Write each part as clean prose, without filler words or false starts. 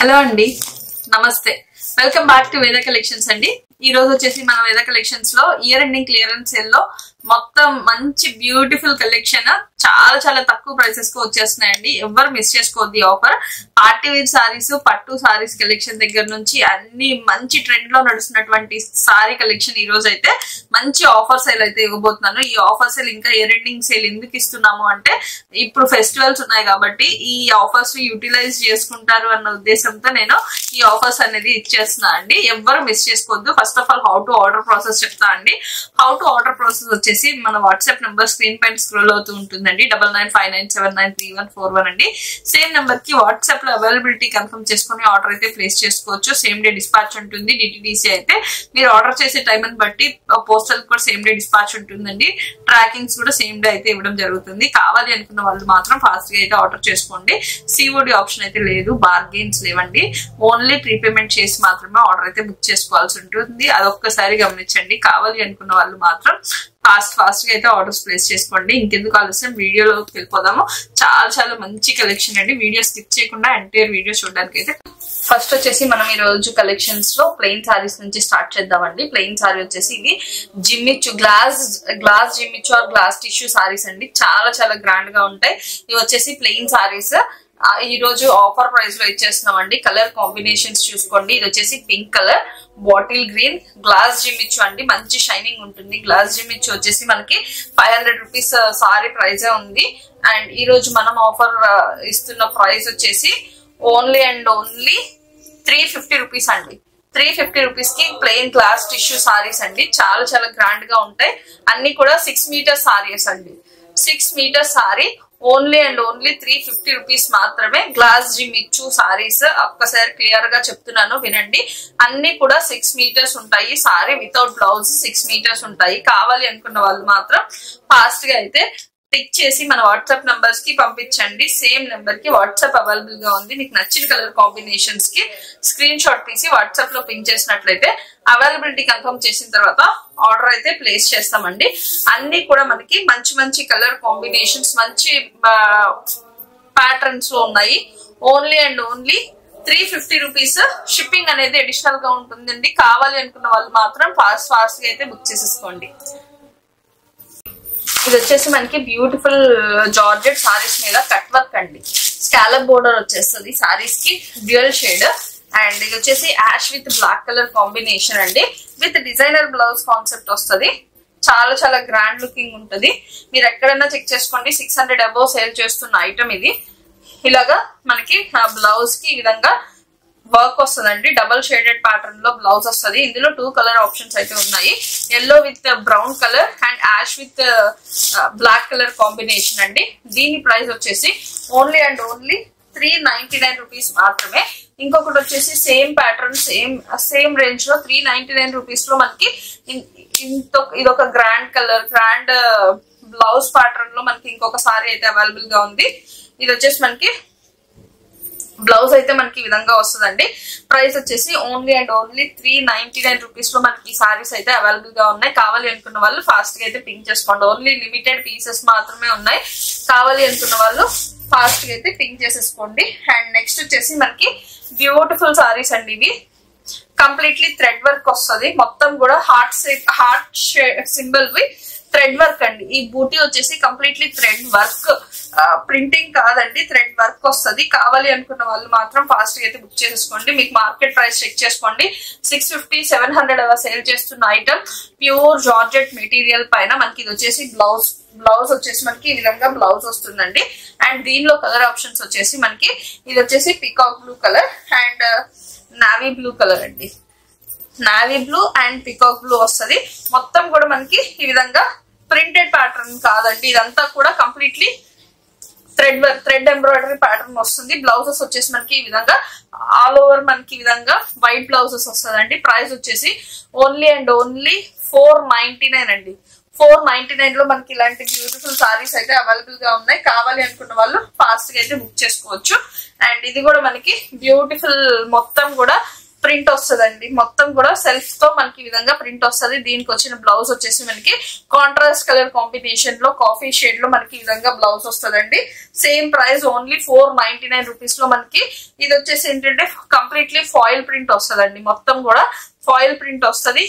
Hello అండి, నమస్తే. Welcome back to వేద కలెక్షన్స్ అండి. ఈ రోజు వచ్చేసి మన వేద కలెక్షన్స్ లో ఇయర్ ఎండింగ్ క్లియరెన్స్ సేల్ లో మొత్తం మంచి బ్యూటిఫుల్ కలెక్షన్ చాలా చాలా తక్కువ ప్రైసెస్ కు వచ్చేస్తున్నాయండి. ఎవరు మిస్ చేసుకోవద్దు ఈ ఆఫర్. పార్టీ వేర్ సారీస్, పట్టు సారీస్ కలెక్షన్ దగ్గర నుంచి అన్ని మంచి ట్రెండ్ లో నడుస్తున్నటువంటి సారీ కలెక్షన్ ఈ రోజు అయితే మంచి ఆఫర్ సేల్ అయితే ఇవ్వబోతున్నాను. ఈ ఆఫర్ సేల్ ఇంకా ఇయర్ ఎండింగ్ సేల్ ఎందుకు ఇస్తున్నాము అంటే ఇప్పుడు ఫెస్టివల్స్ ఉన్నాయి కాబట్టి ఈ ఆఫర్స్ యూటిలైజ్ చేసుకుంటారు అన్న ఉద్దేశంతో నేను ఈ ఆఫర్స్ అనేది ఇచ్చేస్తున్నా అండి. ఎవరు మిస్ చేసుకోవద్దు. First of all how to order process చెప్తా అండి. హౌ టు ఆర్డర్ ప్రాసెస్ వచ్చేసి మన వాట్సాప్ నెంబర్ స్క్రీన్ పైన స్క్రోల్ అవుతూ ఉంటుందండి. 9959799341 అండి. సేమ్ నెంబర్ కి వాట్సాప్ లో అవైలబిలిటీ కన్ఫర్మ్ చేసుకుని ఆర్డర్ అయితే ప్లేస్ చేసుకోవచ్చు. సేమ్ డే డిస్పాచ్ ఉంటుంది. డిటిడిసి అయితే మీరు ఆర్డర్ చేసే టైం అని బట్టి పోస్టల్ కూడా సేమ్ డే డిస్పాచ్ ఉంటుందండి. ట్రాకింగ్స్ కూడా సేమ్ డే అయితే ఇవ్వడం జరుగుతుంది. కావాలి అనుకున్న వాళ్ళు మాత్రం ఫాస్ట్ గా అయితే ఆర్డర్ చేసుకోండి. సిఓడి ఆప్షన్ అయితే లేదు, బార్గెన్స్ లేవండి. ఓన్లీ ప్రీపేమెంట్ చేసి మాత్రమే ఆర్డర్ అయితే బుక్ చేసుకోవాల్సి ఉంటుంది. అదొక్కసారి గమనించండి. కావాలి అనుకున్న వాళ్ళు మాత్రం ఫాస్ట్ గా అయితే ఆర్డర్స్ ప్లేస్ చేసుకోండి. ఇంకెందుకు ఆలస్యం, వీడియోలోకి వెళ్ళిపోదాము. చాలా చాలా మంచి కలెక్షన్ అండి. వీడియో స్కిప్ చేయకుండా ఎంటైర్ వీడియో చూడడానికి అయితే ఫస్ట్ వచ్చేసి మనం ఈ రోజు కలెక్షన్స్ లో ప్లెయిన్ సారీస్ నుంచి స్టార్ట్ చేద్దామండి. ప్లెయిన్ సారీ వచ్చేసి ఇది Jimmy Choo glass Jimmy Choo or glass tissue saris అండి. చాలా చాలా గ్రాండ్ గా ఉంటాయి. ఇవి వచ్చేసి ప్లెయిన్ సారీస్. ఈ రోజు ఆఫర్ ప్రైస్ లో ఇచ్చేస్తున్నామండి. కలర్ కాంబినేషన్స్ చూసుకోండి. ఇది వచ్చేసి pink colour, bottle green, glass Jimmy Choo అండి. మంచి షైనింగ్ ఉంటుంది. గ్లాస్ జిమ్మిచ్చు వచ్చేసి మనకి 500 రూపీస్ సారీ ప్రైజే ఉంది. అండ్ ఈ రోజు మనం ఆఫర్ ఇస్తున్న ప్రైస్ వచ్చేసి ఓన్లీ అండ్ ఓన్లీ 350 రూపీస్ అండి. 350 రూపీస్ కి ప్లెయిన్ గ్లాస్ టిష్యూ సారీస్ అండి. చాలా చాలా గ్రాండ్ గా ఉంటాయి. అన్ని కూడా 6 మీటర్ సారీస్ అండి. 6 metre sari only and only 350 rupees మాత్రమే. గ్లాస్ జిమ్మిచ్చు సారీస్ ఒక్కసారి క్లియర్ గా చెప్తున్నాను వినండి. అన్ని కూడా 6 మీటర్స్ ఉంటాయి. సారీ వితౌట్ బ్లౌజ్ 6 మీటర్స్ ఉంటాయి. కావాలి అనుకున్న వాళ్ళు మాత్రం ఫాస్ట్ గా అయితే టిక్ చేసి మన వాట్సాప్ నంబర్స్ కి పంపించండి. సేమ్ నెంబర్ కి వాట్సాప్ అవైలబుల్ గా ఉంది. మీకు నచ్చిన కలర్ కాంబినేషన్స్ కి స్క్రీన్ షాట్ తీసి వాట్సాప్ లో పింక్ చేసినట్లయితే అవైలబిలిటీ కన్ఫర్మ్ చేసిన తర్వాత ఆర్డర్ అయితే ప్లేస్ చేస్తామండి. అన్ని కూడా మనకి మంచి మంచి కలర్ కాంబినేషన్స్, మంచి ప్యాటర్న్స్ లో ఉన్నాయి. Only and only 350 rupees. Shipping అనేది అడిషనల్ గా ఉంటుందండి. కావాలి అనుకున్న వాళ్ళు మాత్రం ఫాస్ట్ గా అయితే బుక్ చేసేసుకోండి. ఇది వచ్చేసి మనకి బ్యూటిఫుల్ జార్జెట్ సారీస్ మీద కట్ వర్క్ అండి. స్కాలప్ బోర్డర్ వచ్చేస్తుంది సారీస్ కి, డ్యూయల్ షేడ్. అండ్ ఇది వచ్చేసి ash with black colour combination అండి. విత్ డిజైనర్ బ్లౌజ్ కాన్సెప్ట్ వస్తుంది. చాలా చాలా గ్రాండ్ లుకింగ్ ఉంటుంది. మీరు ఎక్కడైనా చెక్ చేసుకోండి. 600 అబోవ్ సేల్ చేస్తున్న ఐటమ్ ఇది. ఇలాగా మనకి బ్లౌజ్ కి ఈ విధంగా వర్క్ వస్తుందండి. డబల్ షేడెడ్ ప్యాటర్న్ లో బ్లౌజ్ వస్తుంది. ఇందులో 2 కలర్ ఆప్షన్స్ అయితే ఉన్నాయి. Yellow with brown colour and ash with black colour combination అండి. దీని ప్రైస్ వచ్చేసి ఓన్లీ అండ్ ఓన్లీ 399 రూపీస్ మాత్రమే. ఇంకొకటి వచ్చేసి సేమ్ ప్యాటర్న్ సేమ్ రేంజ్ లో 399 రూపీస్ లో మనకి ఇదొక grand colour, grand blouse pattern లో మనకి ఇంకొక సారీ అయితే అవైలబుల్ గా ఉంది. ఇది వచ్చేసి మనకి బ్లౌజ్ అయితే మనకి ఈ విధంగా వస్తుందండి. ప్రైస్ వచ్చేసి ఓన్లీ అండ్ ఓన్లీ 399 రూపీస్ లో మనకి ఈ సారీస్ అయితే అవైలబుల్ గా ఉన్నాయి. కావాలి అనుకున్న వాళ్ళు ఫాస్ట్ గా అయితే పింక్ చేసుకోండి. ఓన్లీ లిమిటెడ్ పీసెస్ మాత్రమే ఉన్నాయి. కావాలి అనుకున్న వాళ్ళు ఫాస్ట్ గా అయితే పింక్ చేసేసుకోండి. అండ్ నెక్స్ట్ వచ్చేసి మనకి బ్యూటిఫుల్ సారీస్ అండి. ఇవి కంప్లీట్లీ థ్రెడ్ వర్క్ వస్తుంది. మొత్తం కూడా హార్ట్ సింబల్ వి థ్రెడ్ వర్క్ అండి. ఈ బూటీ వచ్చేసి కంప్లీట్లీ థ్రెడ్ వర్క్, ప్రింటింగ్ కాదండి, థ్రెడ్ వర్క్ వస్తుంది. కావాలి అనుకున్న వాళ్ళు మాత్రం ఫాస్ట్ గా అయితే బుక్ చేసేసుకోండి. మీకు మార్కెట్ ప్రైస్ చెక్ చేసుకోండి. 650-700 అలా సేల్ చేస్తున్న ఐటమ్ ప్యూర్ జార్జెట్ మెటీరియల్ పైన మనకి ఇది వచ్చేసి బ్లౌజ్ వచ్చేసి మనకి ఈ విధంగా బ్లౌజ్ వస్తుందండి. అండ్ దీనిలో కలర్ ఆప్షన్స్ వచ్చేసి మనకి ఇది వచ్చేసి peacock blue colour and navy blue colour అండి. Navy blue and peacock blue వస్తుంది. మొత్తం కూడా మనకి ఈ విధంగా ప్రింటెడ్ ప్యాటర్న్ కాదండి. ఇదంతా కూడా కంప్లీట్లీ థ్రెడ్ ఎంబ్రాయిడరీ ప్యాటర్న్ వస్తుంది. బ్లౌజెస్ వచ్చేసి మనకి ఈ విధంగా ఆల్ ఓవర్ మనకి ఈ విధంగా వైట్ బ్లౌజెస్ వస్తుందండి. ప్రైస్ వచ్చేసి ఓన్లీ అండ్ ఓన్లీ 499 అండి. 499 లో మనకి ఇలాంటి బ్యూటిఫుల్ సారీస్ అయితే అవైలబుల్ గా ఉన్నాయి. కావాలి అనుకున్న వాళ్ళు ఫాస్ట్ గా అయితే బుక్ చేసుకోవచ్చు. అండ్ ఇది కూడా మనకి బ్యూటిఫుల్ మొత్తం కూడా ప్రింట్ వస్తుందండి. మొత్తం కూడా సెల్ఫ్ తో మనకి ఈ విధంగా ప్రింట్ వస్తుంది. దీనికి వచ్చిన బ్లౌజ్ వచ్చేసి మనకి కాంట్రాస్ట్ కలర్ కాంబినేషన్ లో కాఫీ షేడ్ లో మనకి ఈ విధంగా బ్లౌజ్ వస్తుందండి. సేమ్ ప్రైస్ ఓన్లీ 499 రూపీస్ లో మనకి. ఇది వచ్చేసి ఏంటంటే కంప్లీట్లీ ఫాయిల్ ప్రింట్ వస్తుందండి. మొత్తం కూడా ఫాయిల్ ప్రింట్ వస్తుంది.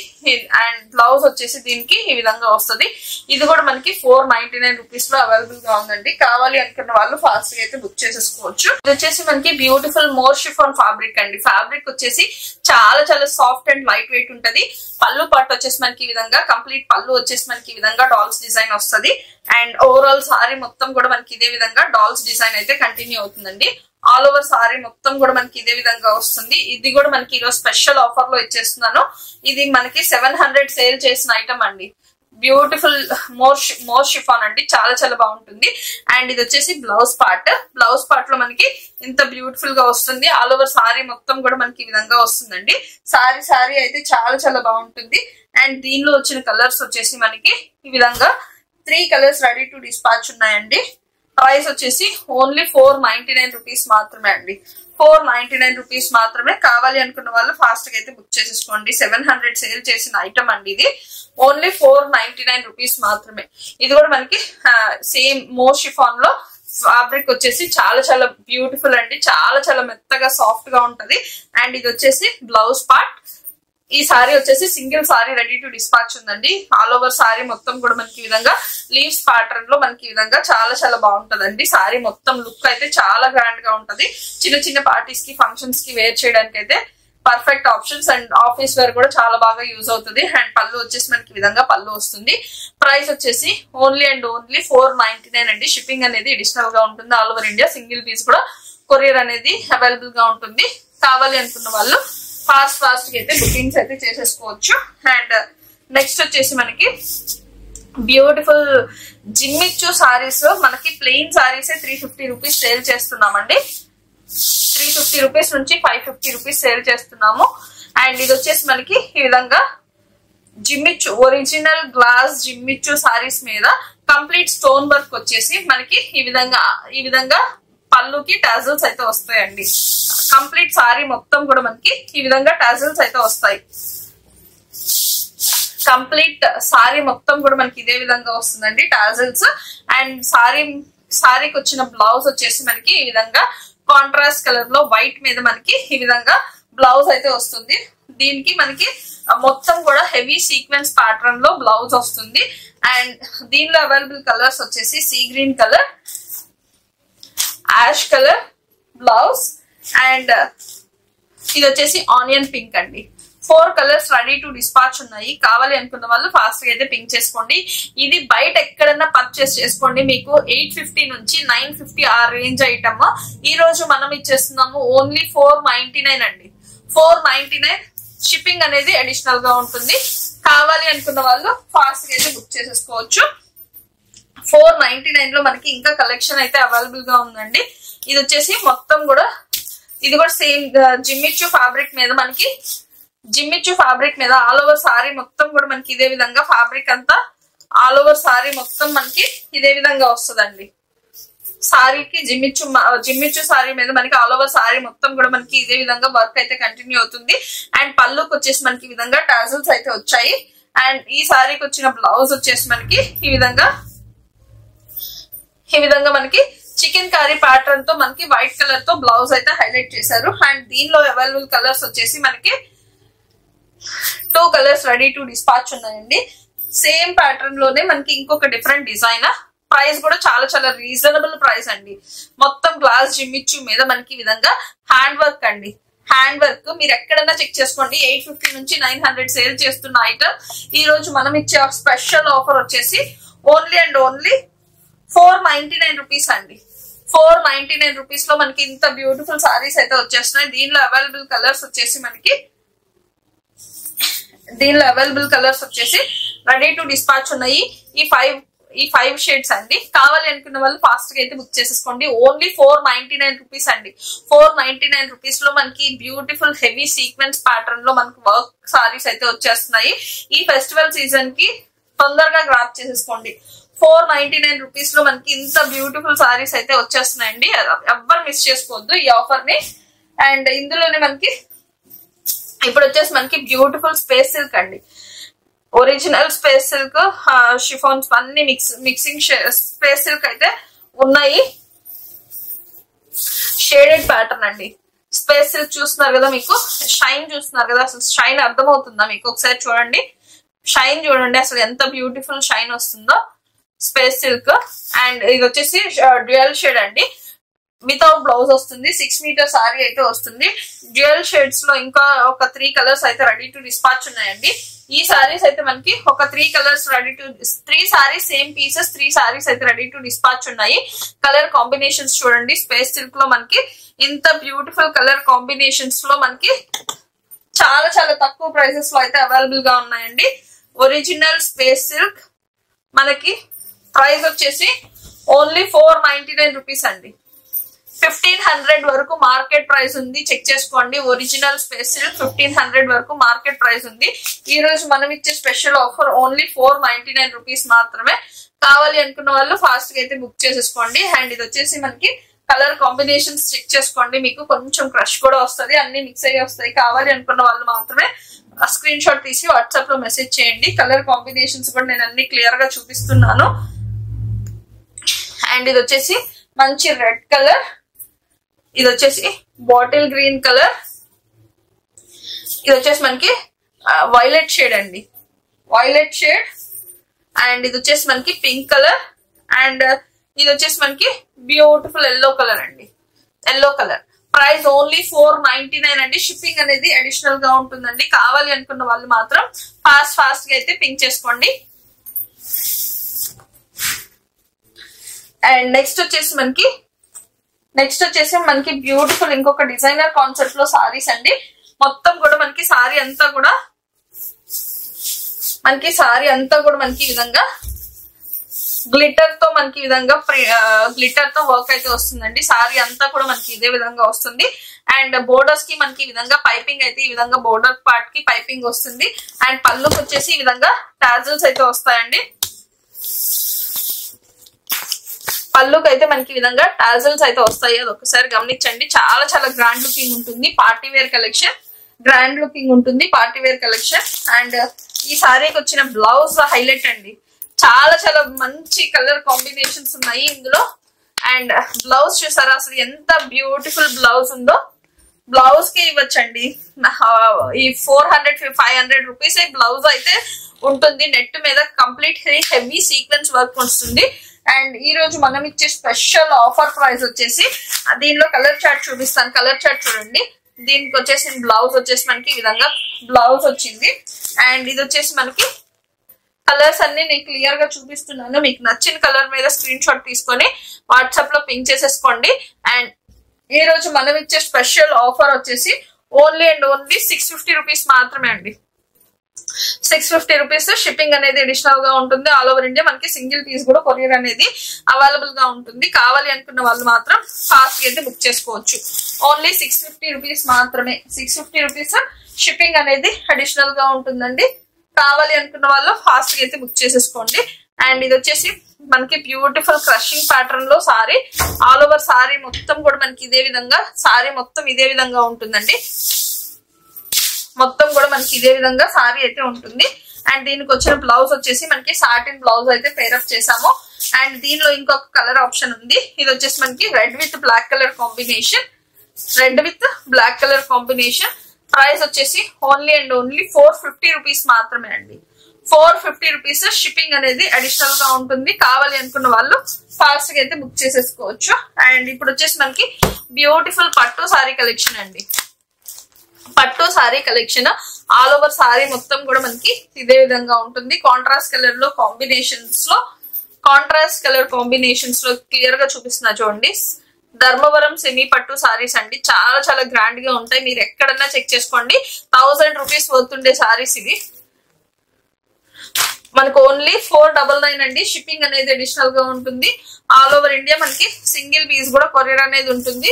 అండ్ బ్లౌజ్ వచ్చేసి దీనికి ఈ విధంగా వస్తుంది. ఇది కూడా మనకి 499 రూపీస్ లో అవైలబుల్ గా ఉందండి. కావాలి అనుకున్న వాళ్ళు ఫాస్ట్ గా అయితే బుక్ చేసేసుకోవచ్చు. ఇది వచ్చేసి మనకి బ్యూటిఫుల్ మోర్ షిఫాన్ ఫ్యాబ్రిక్ అండి. ఫ్యాబ్రిక్ వచ్చేసి చాలా చాలా సాఫ్ట్ అండ్ లైట్ వెయిట్ ఉంటది. పళ్ళు పార్ట్ వచ్చేసి మనకి ఈ విధంగా కంప్లీట్ పళ్ళు వచ్చేసి మనకి ఈ విధంగా డాల్స్ డిజైన్ వస్తుంది. అండ్ ఓవరాల్ సారీ మొత్తం కూడా మనకి ఇదే విధంగా డాల్స్ డిజైన్ అయితే కంటిన్యూ అవుతుందండి. ఆల్ ఓవర్ సారీ మొత్తం కూడా మనకి ఇదే విధంగా వస్తుంది. ఇది కూడా మనకి ఈరోజు స్పెషల్ ఆఫర్ లో ఇచ్చేస్తున్నాను. ఇది మనకి 700 సేల్ చేసిన ఐటమ్ అండి. బ్యూటిఫుల్ మోర్ షిఫాన్ అండి. చాలా చాలా బాగుంటుంది. అండ్ ఇది వచ్చేసి బ్లౌజ్ పార్ట్. బ్లౌజ్ పార్ట్ లో మనకి ఇంత బ్యూటిఫుల్ గా వస్తుంది. ఆల్ ఓవర్ సారీ మొత్తం కూడా మనకి ఈ విధంగా వస్తుందండి. సారీ అయితే చాలా చాలా బాగుంటుంది. అండ్ దీనిలో వచ్చిన కలర్స్ వచ్చేసి మనకి ఈ విధంగా 3 కలర్స్ రెడీ టు డిస్పాచ్ ఉన్నాయండి. ప్రైస్ వచ్చేసి ఓన్లీ 499 రూపీస్ మాత్రమే అండి. 499 రూపీస్ మాత్రమే. కావాలి అనుకున్న వాళ్ళు ఫాస్ట్ గా అయితే బుక్ చేసేసుకోండి. 700 సేల్ చేసిన ఐటమ్ అండి. ఇది ఓన్లీ 499 రూపీస్ మాత్రమే. ఇది కూడా మనకి సేమ్ మోర్ షిఫాన్ లో ఫ్యాబ్రిక్ వచ్చేసి చాలా చాలా బ్యూటిఫుల్ అండి. చాలా చాలా మెత్తగా సాఫ్ట్ గా ఉంటది. అండ్ ఇది వచ్చేసి బ్లౌజ్ పార్ట్. ఈ సారీ వచ్చేసి single sorry ready to dispatch ఉందండి. ఆల్ ఓవర్ సారీ మొత్తం కూడా మనకి ఈ విధంగా లీవ్స్ ప్యాటర్న్ లో మనకి ఈ విధంగా చాలా చాలా బాగుంటదండి. సారీ మొత్తం లుక్ అయితే చాలా గ్రాండ్ గా ఉంటది. చిన్న చిన్న పార్టీస్ కి ఫంక్షన్స్ కి వేర్ చేయడానికి అయితే perfect options. And office wear కూడా చాలా బాగా యూజ్ అవుతుంది. అండ్ పళ్ళు వచ్చేసి మనకి ఈ విధంగా పళ్ళు వస్తుంది. ప్రైస్ వచ్చేసి ఓన్లీ అండ్ ఓన్లీ 499 అండి. షిప్పింగ్ అనేది అడిషనల్ గా ఉంటుంది. All over India single piece కూడా కొరియర్ అనేది అవైలబుల్ గా ఉంటుంది. కావాలి అనుకున్న వాళ్ళు ఫాస్ట్ గా అయితే బుకింగ్స్ అయితే చేసేసుకోవచ్చు. అండ్ నెక్స్ట్ వచ్చేసి మనకి బ్యూటిఫుల్ జిమ్మిచ్చు సారీస్. మనకి ప్లెయిన్ సారీస్ 350 రూపీస్ సేల్ చేస్తున్నామండి. 350 రూపీస్ నుంచి 550 రూపీస్ సేల్ చేస్తున్నాము. అండ్ ఇది వచ్చేసి మనకి ఈ విధంగా జిమ్మిచ్చు ఒరిజినల్ గ్లాస్ జిమ్మిచ్చు సారీస్ మీద కంప్లీట్ స్టోన్ వర్క్ వచ్చేసి మనకి ఈ విధంగా పళ్ళుకి టాజల్స్ అయితే వస్తాయండి. కంప్లీట్ సారీ మొత్తం కూడా మనకి ఈ విధంగా టాజల్స్ అయితే వస్తాయి. కంప్లీట్ సారీ మొత్తం కూడా మనకి ఇదే విధంగా వస్తుందండి టాజల్స్. అండ్ సారీకి వచ్చిన బ్లౌజ్ వచ్చేసి మనకి ఈ విధంగా కాంట్రాస్ట్ కలర్ లో వైట్ మీద మనకి ఈ విధంగా బ్లౌజ్ అయితే వస్తుంది. దీనికి మనకి మొత్తం కూడా హెవీ సీక్వెన్స్ ప్యాటర్న్ లో బ్లౌజ్ వస్తుంది. అండ్ దీనిలో అవైలబుల్ కలర్స్ వచ్చేసి sea green colour, ash colour blouse, and ఇది వచ్చేసి ఆనియన్ పింక్ అండి. 4 కలర్స్ రెడీ టు డిస్పాచ్ ఉన్నాయి. కావాలి అనుకున్న వాళ్ళు ఫాస్ట్ గా అయితే పింక్ చేసుకోండి. ఇది బయట ఎక్కడన్నా పర్చేస్ చేసుకోండి. మీకు 850 నుంచి 950 ఆ రేంజ్ ఐటమ్ ఈ రోజు మనం ఇచ్చేస్తున్నాము ఓన్లీ 499 అండి. 499. షిప్పింగ్ అనేది అడిషనల్ గా ఉంటుంది. కావాలి అనుకున్న వాళ్ళు ఫాస్ట్ గా అయితే బుక్ చేసేసుకోవచ్చు. 499 లో మనకి ఇంకా కలెక్షన్ అయితే అవైలబుల్ గా ఉందండి. ఇది వచ్చేసి మొత్తం కూడా ఇది కూడా సేమ్ జిమ్మిచ్చు ఫ్యాబ్రిక్ మీద మనకి ఆల్ ఓవర్ సారీ మొత్తం కూడా మనకి ఇదే విధంగా ఫ్యాబ్రిక్ అంతా ఆల్ ఓవర్ సారీ మొత్తం మనకి ఇదే విధంగా వస్తుందండి. సారీకి జిమ్మిచ్చు సారీ మీద మనకి ఆల్ ఓవర్ సారీ మొత్తం కూడా మనకి ఇదే విధంగా వర్క్ అయితే కంటిన్యూ అవుతుంది. అండ్ పళ్ళుకి వచ్చేసి మనకి ఈ విధంగా టాజల్స్ అయితే వచ్చాయి. అండ్ ఈ సారీకి వచ్చిన బ్లౌజ్ వచ్చేసి మనకి ఈ విధంగా మనకి చికెన్ కర్రీ ప్యాటర్న్ తో మనకి వైట్ కలర్ తో బ్లౌజ్ అయితే హైలైట్ చేశారు. అండ్ దీనిలో అవైలబుల్ కలర్స్ వచ్చేసి మనకి 2 కలర్స్ రెడీ టు డిస్పాచ్ ఉన్నాయండి. సేమ్ ప్యాటర్న్ లోనే మనకి ఇంకొక డిఫరెంట్ డిజైన్. ప్రైస్ కూడా చాలా చాలా రీజనబుల్ ప్రైస్ అండి. మొత్తం గ్లాస్ జిమ్మిచ్చు మీద మనకి ఈ విధంగా హ్యాండ్ వర్క్ అండి. హ్యాండ్ వర్క్ మీరు ఎక్కడన్నా చెక్ చేసుకోండి. 850 నుంచి 900 సేల్ చేస్తున్న ఐటమ్ ఈ రోజు మనం ఇచ్చే స్పెషల్ ఆఫర్ వచ్చేసి ఓన్లీ అండ్ ఓన్లీ 499 రూపీస్ అండి. 499 రూపీస్ లో మనకి ఇంత బ్యూటిఫుల్ సారీస్ అయితే వచ్చేస్తున్నాయి. దీనిలో అవైలబుల్ కలర్స్ వచ్చేసి రెడీ టు డిస్పాచ్ ఉన్నాయి. ఈ 5 షేడ్స్ అండి. కావాలి అనుకున్న వాళ్ళు ఫాస్ట్ గా అయితే బుక్ చేసేసుకోండి. ఓన్లీ 499 రూపీస్ అండి. 499 రూపీస్ లో మనకి బ్యూటిఫుల్ హెవీ సీక్వెన్స్ ప్యాటర్న్ లో మనకి వర్క్ సారీస్ అయితే వచ్చేస్తున్నాయి. ఈ ఫెస్టివల్ సీజన్ కి తొందరగా గ్రాప్ చేసేసుకోండి. 499 రూపీస్ లో మనకి ఇంత బ్యూటిఫుల్ సారీస్ అయితే వచ్చేస్తున్నాయండి. ఎవ్వరు మిస్ చేసుకోవద్దు ఈ ఆఫర్ ని. అండ్ ఇందులోనే మనకి ఇప్పుడు వచ్చేసి మనకి బ్యూటిఫుల్ స్పేస్ సిల్క్ అండి, ఒరిజినల్ స్పేస్ సిల్క్ షిఫాన్స్ అన్ని మిక్సింగ్ స్పేస్ సిల్క్ అయితే ఉన్నాయి. షేడెడ్ ప్యాటర్న్ అండి. స్పేస్ సిల్క్ చూస్తున్నారు కదా, మీకు షైన్ చూస్తున్నారు కదా, అసలు షైన్ అర్థమవుతుందా మీకు? ఒకసారి చూడండి, షైన్ చూడండి అసలు ఎంత బ్యూటిఫుల్ షైన్ వస్తుందో స్పేస్ సిల్క్. అండ్ ఇది వచ్చేసి డ్యూయల్ షేడ్ అండి, వితౌట్ బ్లౌజ్ వస్తుంది. 6 మీటర్ సారీ అయితే వస్తుంది. డ్యూయల్ షేడ్స్ లో ఇంకా ఒక 3 కలర్స్ అయితే రెడీ టు డిస్పాచ్ ఉన్నాయండి. ఈ సారీస్ అయితే మనకి ఒక 3 colours ready to 3 saris same pieces 3 saris అయితే రెడీ టు డిస్పాచ్ ఉన్నాయి. కలర్ కాంబినేషన్స్ చూడండి, స్పేస్ సిల్క్ లో మనకి ఇంత బ్యూటిఫుల్ కలర్ కాంబినేషన్స్ లో మనకి చాలా చాలా తక్కువ ప్రైసెస్ లో అయితే అవైలబుల్ గా ఉన్నాయండి. ఒరిజినల్ స్పేస్ సిల్క్ మనకి ప్రైస్ వచ్చేసి ఓన్లీ 499 రూపీస్ అండి. 1500 వరకు మార్కెట్ ప్రైస్ ఉంది, చెక్ చేసుకోండి. ఒరిజినల్ స్పేస్ సిల్క్ 1500 వరకు మార్కెట్ ప్రైస్ ఉంది. ఈ రోజు మనం ఇచ్చే స్పెషల్ ఆఫర్ ఓన్లీ 499 రూపీస్ మాత్రమే. కావాలి అనుకున్న వాళ్ళు ఫాస్ట్ గా అయితే బుక్ చేసేసుకోండి. అండ్ ఇది వచ్చేసి మనకి కలర్ కాంబినేషన్స్ చెక్ చేసుకోండి, మీకు కొంచెం క్రష్ కూడా వస్తుంది, అన్ని మిక్స్ అయ్యి వస్తాయి. కావాలి అనుకున్న వాళ్ళు మాత్రమే స్క్రీన్ షాట్ తీసి వాట్సాప్ లో మెసేజ్ చేయండి. కలర్ కాంబినేషన్స్ కూడా నేను అన్ని క్లియర్ గా చూపిస్తున్నాను. అండ్ ఇది వచ్చేసి మంచి రెడ్ కలర్, ఇది వచ్చేసి బాటిల్ గ్రీన్ కలర్, ఇది వచ్చేసి మనకి వైలెట్ షేడ్ అండి, వైలెట్ షేడ్. అండ్ ఇది వచ్చేసి మనకి పింక్ కలర్. అండ్ ఇది వచ్చేసి మనకి బ్యూటిఫుల్ ఎల్లో కలర్ అండి, ఎల్లో కలర్. ప్రైస్ ఓన్లీ 499 అండి. షిప్పింగ్ అనేది అడిషనల్ గా ఉంటుందండి. కావాలి అనుకున్న వాళ్ళు మాత్రం ఫాస్ట్ గా అయితే పింక్ చేసుకోండి. అండ్ నెక్స్ట్ వచ్చేసి మనకి బ్యూటిఫుల్ ఇంకొక డిజైనర్ కాన్సెప్ట్ లో సారీస్ అండి. మొత్తం కూడా మనకి సారీ అంతా కూడా మనకి ఈ విధంగా గ్లిటర్ తో మనకి ఈ విధంగా గ్లిటర్ తో వర్క్ అయితే వస్తుందండి. సారీ అంతా కూడా మనకి ఇదే విధంగా వస్తుంది. అండ్ బోర్డర్స్ కి మనకి ఈ విధంగా పైపింగ్ అయితే ఈ విధంగా బోర్డర్ పార్ట్ కి పైపింగ్ వస్తుంది. అండ్ పళ్ళుకి వచ్చేసి ఈ విధంగా టాజల్స్ అయితే వస్తాయండి. పళ్ళుకి అయితే మనకి ఈ విధంగా టాజల్స్ అయితే వస్తాయి, అది ఒకసారి గమనించండి. చాలా చాలా గ్రాండ్ లుకింగ్ ఉంటుంది, party wear collection, grand looking ఉంటుంది పార్టీ వేర్ కలెక్షన్. అండ్ ఈ సారీకి వచ్చిన బ్లౌజ్ హైలైట్ అండి, చాలా చాలా మంచి కలర్ కాంబినేషన్స్ ఉన్నాయి ఇందులో. అండ్ బ్లౌజ్ చూసారా అసలు ఎంత బ్యూటిఫుల్ బ్లౌజ్ ఉందో. బ్లౌజ్ కి ఇవ్వచ్చండి ఈ 400-500 రూపీస్ బ్లౌజ్ అయితే ఉంటుంది. నెట్ మీద కంప్లీట్ హెవీ సీక్వెన్స్ వర్క్ వస్తుంది. అండ్ ఈ రోజు మనం ఇచ్చే స్పెషల్ ఆఫర్ ప్రైస్ వచ్చేసి, దీనిలో కలర్ చార్ట్ చూపిస్తాను, కలర్ చార్ట్ చూడండి. దీనికి వచ్చేసి బ్లౌజ్ వచ్చేసి మనకి ఈ విధంగా బ్లౌజ్ వచ్చింది. అండ్ ఇది వచ్చేసి మనకి కలర్స్ అన్ని నేను క్లియర్ గా చూపిస్తున్నాను. మీకు నచ్చిన కలర్ మీద స్క్రీన్ షాట్ తీసుకొని వాట్సాప్ లో పింక్ చేసేసుకోండి. అండ్ ఈ రోజు మనం ఇచ్చే స్పెషల్ ఆఫర్ వచ్చేసి ఓన్లీ అండ్ ఓన్లీ 650 రూపీస్ మాత్రమే అండి. 650 రూపీస్. షిప్పింగ్ అనేది అడిషనల్ గా ఉంటుంది. ఆల్ ఓవర్ ఇండియా మనకి సింగిల్ పీస్ కూడా కొరియర్ అనేది అవైలబుల్ గా ఉంటుంది. కావాలి అనుకున్న వాళ్ళు మాత్రం ఫాస్ట్ గా అయితే బుక్ చేసుకోవచ్చు. ఓన్లీ 650 రూపీస్ మాత్రమే. 650 రూపీస్ షిప్పింగ్ అనేది అడిషనల్ గా ఉంటుందండి. కావాలి అనుకున్న వాళ్ళు ఫాస్ట్ గా అయితే బుక్ చేసేసుకోండి. అండ్ ఇది వచ్చేసి మనకి బ్యూటిఫుల్ క్రషింగ్ ప్యాటర్న్ లో సారీ, ఆల్ ఓవర్ సారీ మొత్తం కూడా మనకి ఇదే విధంగా, సారీ మొత్తం ఇదే విధంగా ఉంటుందండి. మొత్తం కూడా మనకి ఇదే విధంగా సారీ అయితే ఉంటుంది. అండ్ దీనికి వచ్చిన బ్లౌజ్ వచ్చేసి మనకి సాటిన్ బ్లౌజ్ అయితే పేరప్ చేసాము. అండ్ దీనిలో ఇంకొక కలర్ ఆప్షన్ ఉంది. ఇది వచ్చేసి మనకి red with black colour combination, red with black colour combination. Price వచ్చేసి ఓన్లీ అండ్ ఓన్లీ 450 రూపీస్ మాత్రమే అండి. 450 రూపీస్. షిప్పింగ్ అనేది అడిషనల్ గా ఉంటుంది. కావాలి అనుకున్న వాళ్ళు ఫాస్ట్ గా అయితే బుక్ చేసేసుకోవచ్చు. అండ్ ఇప్పుడు వచ్చేసి మనకి బ్యూటిఫుల్ పట్టు సారీ కలెక్షన్ అండి. పట్టు sorry collection all over sorry మొత్తం కూడా మనకి ఇదే విధంగా ఉంటుంది. కాంట్రాస్ట్ కలర్ లో కాంబినేషన్స్ లో క్లియర్ గా చూపిస్తున్నా చూడండి. ధర్మవరం సెమీ పట్టు సారీస్ అండి, చాలా చాలా గ్రాండ్ గా ఉంటాయి. మీరు ఎక్కడన్నా చెక్ చేసుకోండి. 1000 రూపీస్ వర్తుండే సారీస్ ఇవి. మనకు ఓన్లీ 499 అండి. షిప్పింగ్ అనేది అడిషనల్ గా ఉంటుంది. ఆల్ ఓవర్ ఇండియా మనకి సింగిల్ పీస్ కూడా కొరియర్ అనేది ఉంటుంది.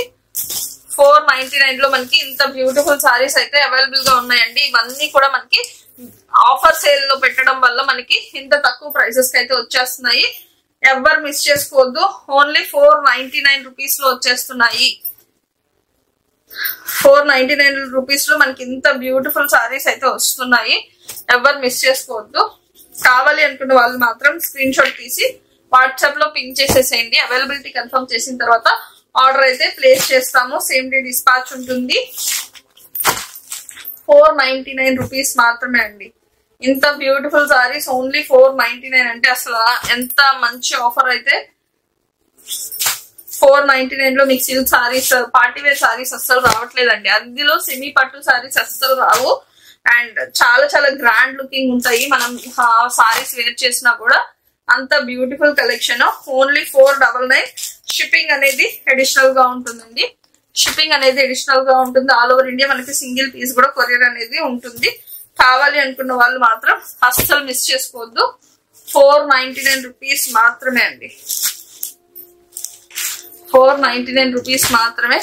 499 లో మనకి ఇంత బ్యూటిఫుల్ సారీస్ అయితే అవైలబుల్ గా ఉన్నాయండి. ఇవన్నీ కూడా మనకి ఆఫర్ సేల్ లో పెట్టడం వల్ల మనకి ఇంత తక్కువ ప్రైసెస్ కి అయితే వచ్చేస్తున్నాయి. ఎవరు మిస్ చేసుకోవద్దు. ఓన్లీ 499 రూపీస్ లో వచ్చేస్తున్నాయి. 499 రూపీస్ లో మనకి ఇంత బ్యూటిఫుల్ సారీస్ అయితే వస్తున్నాయి. ఎవరు మిస్ చేసుకోవద్దు. కావాలి అనుకున్న వాళ్ళు మాత్రం స్క్రీన్ షాట్ తీసి వాట్సాప్ లో పింక్ చేసేసేయండి. అవైలబిలిటీ కన్ఫర్మ్ చేసిన తర్వాత ఆర్డర్ అయితే ప్లేస్ చేస్తాము. సేమ్ డే డిస్పాచ్ ఉంటుంది. 499 రూపీస్ మాత్రమే అండి. ఇంత బ్యూటిఫుల్ సారీస్ ఓన్లీ 499 అంటే అసలు ఎంత మంచి ఆఫర్. అయితే 499 లో మీకు silk saris, party wear saris అస్సలు రావట్లేదండి. అందులో సెమీ పట్టు సారీస్ అస్సలు రావు. అండ్ చాలా చాలా గ్రాండ్ లుకింగ్ ఉంటాయి. మనం సారీస్ వేర్ చేసినా కూడా అంత బ్యూటిఫుల్ కలెక్షన్. ఓన్లీ 499. షిప్పింగ్ అనేది అడిషనల్ గా ఉంటుందండి. షిప్పింగ్ అనేది అడిషనల్ గా ఉంటుంది. ఆల్ ఓవర్ ఇండియా మనకి సింగిల్ పీస్ కూడా కొరియర్ అనేది ఉంటుంది. కావాలి అనుకున్న వాళ్ళు మాత్రం అస్సలు మిస్ చేసుకోవద్దు. 499 రూపీస్ మాత్రమే అండి. 499 రూపీస్ మాత్రమే.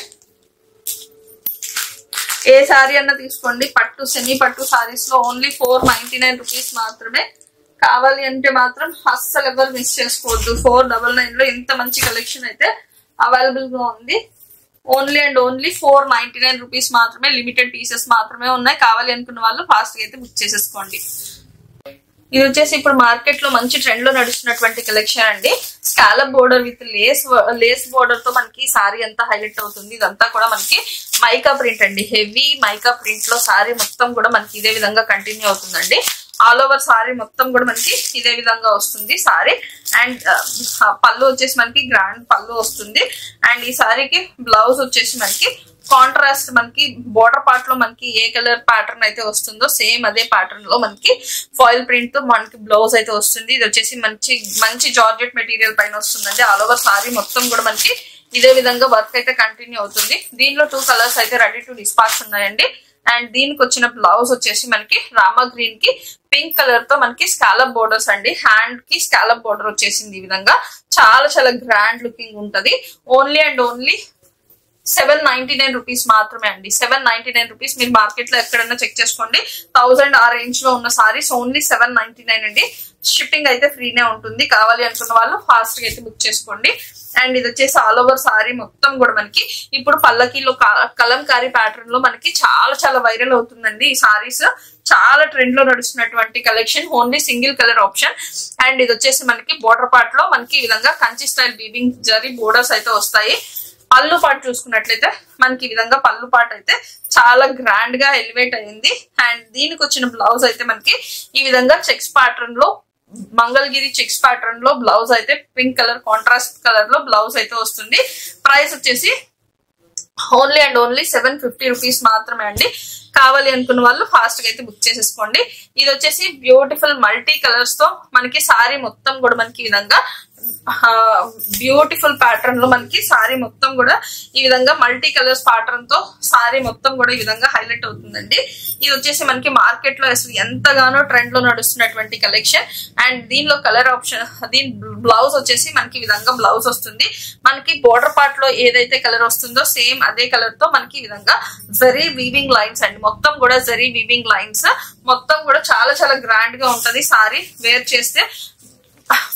ఏ సారీ అన్నా తీసుకోండి. పట్టు, సెమీ పట్టు సారీస్ లో ఓన్లీ 499 రూపీస్ మాత్రమే. కావాలి అంటే మాత్రం అస్సలు ఎవరు మిస్ చేసుకోవద్దు. 499 లో ఇంత మంచి కలెక్షన్ అయితే అవైలబుల్ గా ఉంది. ఓన్లీ అండ్ ఓన్లీ 499 రూపీస్ మాత్రమే. లిమిటెడ్ పీసెస్ మాత్రమే ఉన్నాయి. కావాలి అనుకున్న వాళ్ళు ఫాస్ట్ గా అయితే బుక్ చేసేసుకోండి. ఇది వచ్చేసి ఇప్పుడు మార్కెట్ లో మంచి ట్రెండ్ లో నడుస్తున్నటువంటి కలెక్షన్ అండి. Scallop border with lace border తో మనకి సారీ అంతా హైలైట్ అవుతుంది. ఇదంతా కూడా మనకి మైకా ప్రింట్ అండి. హెవీ మైకా ప్రింట్ లో సారీ మొత్తం కూడా మనకి ఇదే విధంగా కంటిన్యూ అవుతుందండి. ఆల్ ఓవర్ సారీ మొత్తం కూడా మనకి ఇదే విధంగా వస్తుంది సారీ. అండ్ పళ్ళు వచ్చేసి మనకి గ్రాండ్ పళ్ళు వస్తుంది. అండ్ ఈ సారీకి బ్లౌజ్ వచ్చేసి మనకి కాంట్రాస్ట్, మనకి బోర్డర్ పార్ట్ లో మనకి ఏ కలర్ ప్యాటర్న్ అయితే వస్తుందో సేమ్ అదే ప్యాటర్న్ లో మనకి ఫాయిల్ ప్రింట్ తో మనకి బ్లౌజ్ అయితే వస్తుంది. ఇది వచ్చేసి మంచి జార్జెట్ మెటీరియల్ పైన వస్తుందండి. ఆల్ ఓవర్ సారీ మొత్తం కూడా మనకి ఇదే విధంగా వర్క్ అయితే కంటిన్యూ అవుతుంది. దీనిలో 2 కలర్స్ అయితే రెడీ టు డిస్పాచ్ ఉన్నాయండి. అండ్ దీనికి వచ్చిన బ్లౌజ్ వచ్చేసి మనకి రామా గ్రీన్ కి పింక్ కలర్ తో మనకి స్కాలప్ బోర్డర్స్ అండి. హ్యాండ్ కి స్కాలప్ బోర్డర్ వచ్చేసింది. ఈ విధంగా చాలా చాలా గ్రాండ్ లుకింగ్ ఉంటది. ఓన్లీ అండ్ ఓన్లీ 799 రూపీస్ మాత్రమే అండి. 799 రూపీస్. మీరు మార్కెట్ లో ఎక్కడన్నా చెక్ చేసుకోండి. 1000 ఆ రేంజ్ లో ఉన్న సారీస్ ఓన్లీ 799 అండి. షిప్పింగ్ అయితే ఫ్రీనే ఉంటుంది. కావాలి అనుకున్న వాళ్ళు ఫాస్ట్ గా అయితే బుక్ చేసుకోండి. అండ్ ఇది వచ్చేసి ఆల్ ఓవర్ సారీ మొత్తం కూడా మనకి ఇప్పుడు పల్లకీలో కలంకారీ ప్యాటర్న్ లో మనకి చాలా చాలా వైరల్ అవుతుందండి. ఈ సారీస్ చాలా ట్రెండ్ లో నడుస్తున్నటువంటి collection. Only single colour option. And ఇది వచ్చేసి మనకి బోర్డర్ పార్ట్ లో మనకి ఈ విధంగా Kanchi style weaving zari borders అయితే వస్తాయి. పళ్ళు పాటు చూసుకున్నట్లయితే మనకి ఈ విధంగా పళ్ళు పాటు అయితే చాలా గ్రాండ్ గా ఎలివేట్ అయింది. అండ్ దీనికి వచ్చిన బ్లౌజ్ అయితే మనకి ఈ విధంగా చెక్స్ ప్యాటర్న్ లో, మంగళగిరి చెక్స్ ప్యాటర్న్ లో బ్లౌజ్ అయితే పింక్ కలర్ కాంట్రాస్ట్ కలర్ లో బ్లౌజ్ అయితే వస్తుంది. ప్రైస్ వచ్చేసి ఓన్లీ అండ్ ఓన్లీ 750 రూపీస్ మాత్రమే అండి. కావాలి అనుకున్న వాళ్ళు ఫాస్ట్ గా అయితే బుక్ చేసేసుకోండి. ఇది వచ్చేసి బ్యూటిఫుల్ మల్టీ కలర్స్ తో మనకి సారీ మొత్తం కూడా మనకి ఈ విధంగా బ్యూటిఫుల్ ప్యాటర్న్ లో మనకి సారీ మొత్తం కూడా ఈ విధంగా మల్టీ కలర్స్ ప్యాటర్న్ తో సారీ మొత్తం కూడా ఈ విధంగా హైలైట్ అవుతుందండి. ఇది వచ్చేసి మనకి మార్కెట్ లో అసలు ఎంతగానో ట్రెండ్ లో నడుస్తున్నటువంటి కలెక్షన్. అండ్ దీనిలో కలర్ ఆప్షన్, దీని బ్లౌజ్ వచ్చేసి మనకి ఈ విధంగా బ్లౌజ్ వస్తుంది. మనకి బోర్డర్ పార్ట్ లో ఏదైతే కలర్ వస్తుందో సేమ్ అదే కలర్ తో మనకి ఈ విధంగా జరీ వీవింగ్ లైన్స్ అండి. మొత్తం కూడా జరీ వీవింగ్ లైన్స్ మొత్తం కూడా చాలా చాలా గ్రాండ్ గా ఉంటది. సారీ వేర్ చేస్తే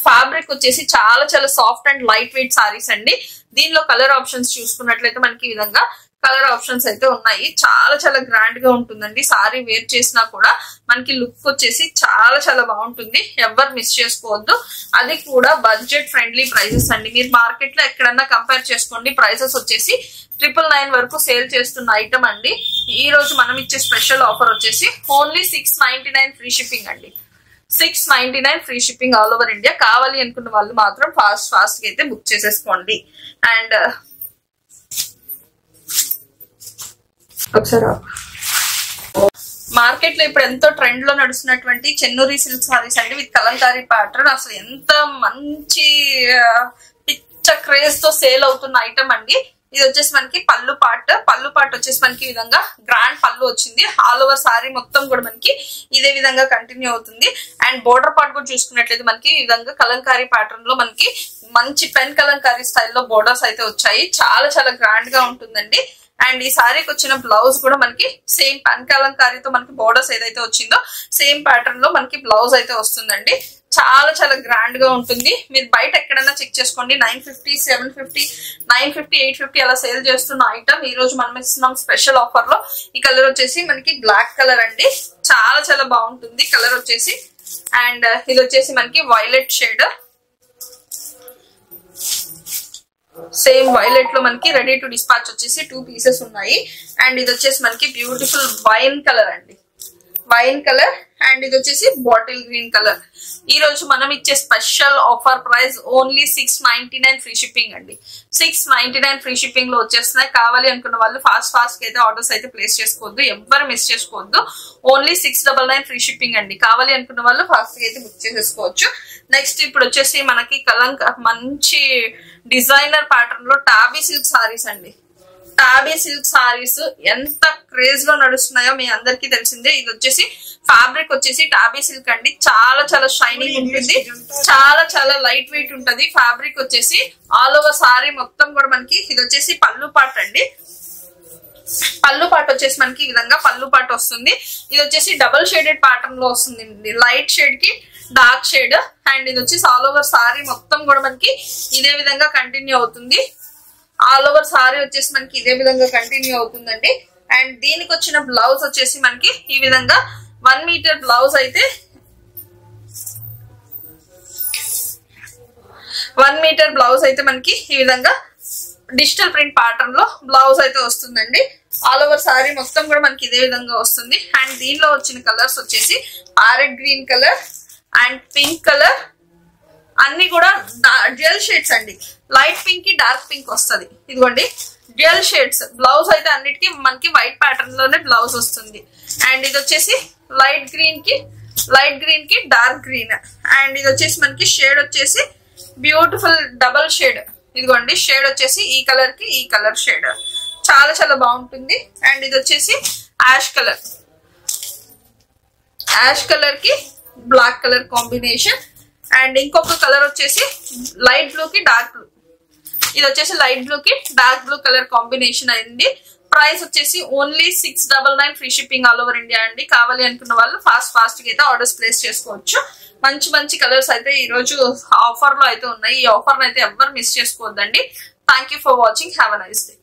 ఫ్యాబ్రిక్ వచ్చేసి చాలా చాలా soft and light weight saris అండి. దీనిలో కలర్ ఆప్షన్స్ చూసుకున్నట్లయితే మనకి ఈ విధంగా కలర్ ఆప్షన్స్ అయితే ఉన్నాయి. చాలా చాలా గ్రాండ్ గా ఉంటుందండి. సారీ వేర్ చేసినా కూడా మనకి లుక్ వచ్చేసి చాలా చాలా బాగుంటుంది. ఎవరు మిస్ చేసుకోవద్దు. అది కూడా బడ్జెట్ ఫ్రెండ్లీ ప్రైసెస్ అండి. మీరు మార్కెట్ లో ఎక్కడన్నా కంపేర్ చేసుకోండి. ప్రైసెస్ వచ్చేసి 999 వరకు సేల్ చేస్తున్న ఐటమ్ అండి. ఈ రోజు మనం ఇచ్చే స్పెషల్ ఆఫర్ వచ్చేసి ఓన్లీ 699 ఫ్రీ షిప్పింగ్ అండి. 699 free shipping all over India. కావాలి అనుకున్న వాళ్ళు మాత్రం ఫాస్ట్ గా అయితే బుక్ చేసేసుకోండి. అండ్ ఒకసారి మార్కెట్ లో ఇప్పుడు ఎంతో ట్రెండ్ లో నడుస్తున్నటువంటి చెన్నూరి సిల్క్ సారీస్ అండి విత్ కలంకారీ ప్యాటర్న్. అసలు ఎంత మంచి పిచ్చ క్రేజ్ తో సేల్ అవుతున్న ఐటమ్ అండి. ఇది వచ్చేసి మనకి పళ్ళు పార్ట్ వచ్చేసి మనకి ఈ విధంగా గ్రాండ్ పళ్ళు వచ్చింది. ఆల్ ఓవర్ సారీ మొత్తం కూడా మనకి ఇదే విధంగా కంటిన్యూ అవుతుంది. అండ్ బోర్డర్ పార్ట్ కూడా చూసుకున్నట్లయితే మనకి ఈ విధంగా కలంకారీ ప్యాటర్న్ లో మనకి మంచి పెన్ కలంకారీ స్టైల్లో బోర్డర్స్ అయితే వచ్చాయి. చాలా చాలా గ్రాండ్ గా ఉంటుందండి. అండ్ ఈ సారీకి వచ్చిన బ్లౌజ్ కూడా మనకి సేమ్ పెన్ కలంకారీతో మనకి బోర్డర్స్ ఏదైతే వచ్చిందో సేమ్ ప్యాటర్న్ లో మనకి బ్లౌజ్ అయితే వస్తుందండి. చాలా చాలా గ్రాండ్ గా ఉంటుంది. మీరు బయట ఎక్కడైనా చెక్ చేసుకోండి. 950, 750, 950, 850 అలా సేల్ చేస్తున్న ఐటమ్ ఈ రోజు మనం ఇస్తున్నాం స్పెషల్ ఆఫర్ లో. ఈ కలర్ వచ్చేసి మనకి బ్లాక్ కలర్ అండి. చాలా చాలా బాగుంటుంది కలర్ వచ్చేసి. అండ్ ఇది వచ్చేసి మనకి వైలెట్ షేడ్, సేమ్ వైలెట్ లో మనకి రెడీ టు డిస్పాచ్ వచ్చేసి 2 పీసెస్ ఉన్నాయి. అండ్ ఇది వచ్చేసి మనకి బ్యూటిఫుల్ వైన్ కలర్ అండి, వైన్ కలర్. అండ్ ఇది వచ్చేసి బాటిల్ గ్రీన్ కలర్. ఈ రోజు మనం ఇచ్చే special offer price only 699 free shipping అండి. 699 ఫ్రీ షిప్పింగ్ లో వచ్చేస్తున్నాయి. కావాలి అనుకున్న వాళ్ళు ఫాస్ట్ గా అయితే ఆర్డర్స్ అయితే ప్లేస్ చేసుకోవద్దు, ఎవ్వరు మిస్ చేసుకోవద్దు. ఓన్లీ 699 ఫ్రీ షిప్పింగ్ అండి. కావాలి అనుకున్న వాళ్ళు ఫాస్ట్ గా అయితే బుక్ చేసేసుకోవచ్చు. నెక్స్ట్ ఇప్పుడు వచ్చేసి మనకి మంచి డిజైనర్ ప్యాటర్న్ లో టాబీ సిల్క్ సారీస్ అండి. టాబీ సిల్క్ సారీస్ ఎంత క్రేజ్ లో నడుస్తున్నాయో మీ అందరికి తెలిసిందే. ఇది వచ్చేసి ఫ్యాబ్రిక్ వచ్చేసి టాబీ సిల్క్ అండి. చాలా చాలా షైనింగ్ ఉంటుంది, చాలా చాలా లైట్ వెయిట్ ఉంటది. ఫ్యాబ్రిక్ వచ్చేసి ఆల్ ఓవర్ సారీ మొత్తం కూడా మనకి ఇది వచ్చేసి పళ్ళు పాట అండి. పళ్ళు పాట వచ్చేసి మనకి ఈ విధంగా పళ్ళు పాట వస్తుంది. ఇది వచ్చేసి డబుల్ షేడెడ్ ప్యాటర్న్ లో వస్తుంది, లైట్ షేడ్ కి డార్క్ షేడ్. అండ్ ఇది వచ్చేసి ఆల్ ఓవర్ సారీ మొత్తం కూడా మనకి ఇదే విధంగా కంటిన్యూ అవుతుంది. ఆల్ ఓవర్ సారీ వచ్చేసి మనకి ఇదే విధంగా కంటిన్యూ అవుతుందండి. అండ్ దీనికి వచ్చిన బ్లౌజ్ వచ్చేసి మనకి ఈ విధంగా 1 మీటర్ బ్లౌజ్ అయితే 1 మీటర్ బ్లౌజ్ అయితే మనకి ఈ విధంగా డిజిటల్ ప్రింట్ ప్యాటర్న్ లో బ్లౌజ్ అయితే వస్తుందండి. ఆల్ ఓవర్ సారీ మొత్తం కూడా మనకి ఇదే విధంగా వస్తుంది. అండ్ దీనిలో వచ్చిన కలర్స్ వచ్చేసి parrot green colour and pink colour, అన్ని కూడా డ్యూయల్ షేడ్స్ అండి. లైట్ పింక్ కి డార్క్ పింక్ వస్తుంది. ఇదిగోండి డ్యూయల్ షేడ్స్. బ్లౌజ్ అయితే అన్నిటికీ మనకి వైట్ ప్యాటర్న్ లోనే బ్లౌజ్ వస్తుంది. అండ్ ఇది వచ్చేసి లైట్ గ్రీన్ కి డార్క్ గ్రీన్. అండ్ ఇది వచ్చేసి మనకి షేడ్ వచ్చేసి బ్యూటిఫుల్ డబల్ షేడ్. ఇదిగోండి షేడ్ వచ్చేసి ఈ కలర్ కి ఈ కలర్ షేడ్ చాలా చాలా బాగుంటుంది. అండ్ ఇది వచ్చేసి యాష్ కలర్ కి బ్లాక్ కలర్ కాంబినేషన్. అండ్ ఇంకొక కలర్ వచ్చేసి లైట్ బ్లూ కి డార్క్ బ్లూ. ఇది వచ్చేసి లైట్ బ్లూ కి డార్క్ బ్లూ కలర్ కాంబినేషన్ అయింది. ప్రైస్ వచ్చేసి only 699 free shipping all over India అండి. కావాలి అనుకున్న వాళ్ళు ఫాస్ట్ గా అయితే ఆర్డర్స్ ప్లేస్ చేసుకోవచ్చు. మంచి మంచి కలర్స్ అయితే ఈ రోజు ఆఫర్ లో అయితే ఉన్నాయి. ఈ ఆఫర్ అయితే ఎవ్వరు మిస్ చేసుకోవద్దండి. Thank you for watching. Have a nice day.